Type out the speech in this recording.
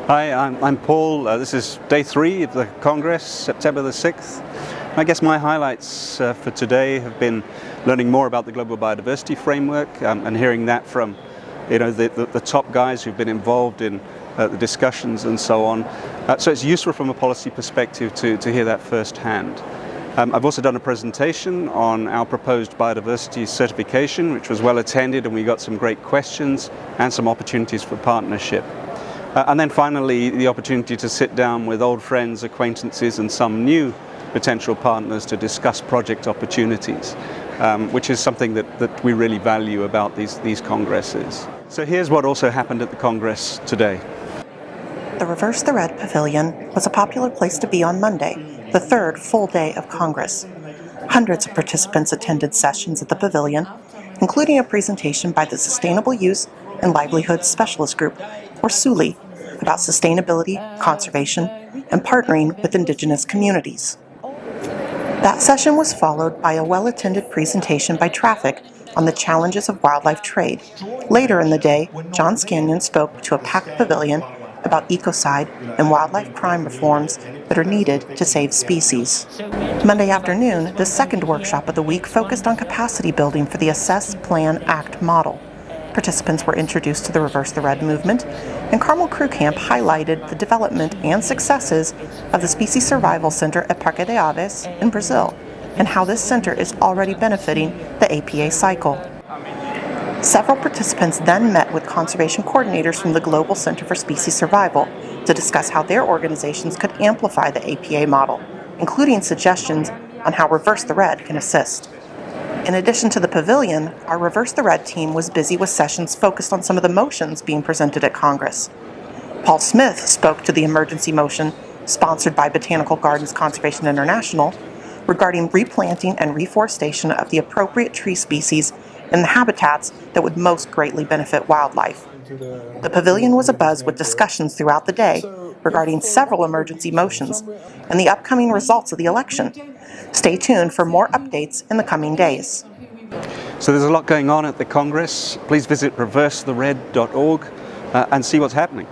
Hi, I'm Paul. This is day 3 of the Congress, September the 6th. I guess my highlights for today have been learning more about the Global Biodiversity Framework and hearing that from the top guys who've been involved in the discussions and so on. So it's useful from a policy perspective to hear that firsthand. I've also done a presentation on our proposed biodiversity certification, which was well attended, and we got some great questions and some opportunities for partnership. And then finally, the opportunity to sit down with old friends, acquaintances, and some new potential partners to discuss project opportunities, which is something that we really value about these congresses. So here's what also happened at the Congress today. The Reverse the Red Pavilion was a popular place to be on Monday, the third full day of Congress. Hundreds of participants attended sessions at the pavilion, including a presentation by the Sustainable Use and Livelihood Specialist Group, or SULI, about sustainability, conservation, and partnering with indigenous communities. That session was followed by a well-attended presentation by Traffic on the challenges of wildlife trade. Later in the day, John Scannion spoke to a packed pavilion about ecocide and wildlife crime reforms that are needed to save species. Monday afternoon, the second workshop of the week focused on capacity building for the Assess, Plan, Act model. Participants were introduced to the Reverse the Red movement, and Carmel Crew Camp highlighted the development and successes of the Species Survival Center at Parque de Aves in Brazil, and how this center is already benefiting the APA cycle. Several participants then met with conservation coordinators from the Global Center for Species Survival to discuss how their organizations could amplify the APA model, including suggestions on how Reverse the Red can assist. In addition to the pavilion, our Reverse the Red team was busy with sessions focused on some of the motions being presented at Congress. Paul Smith spoke to the emergency motion sponsored by Botanical Gardens Conservation International regarding replanting and reforestation of the appropriate tree species in the habitats that would most greatly benefit wildlife. The pavilion was abuzz with discussions throughout the day regarding several emergency motions and the upcoming results of the election. Stay tuned for more updates in the coming days. So there's a lot going on at the Congress. Please visit reversethered.org and see what's happening.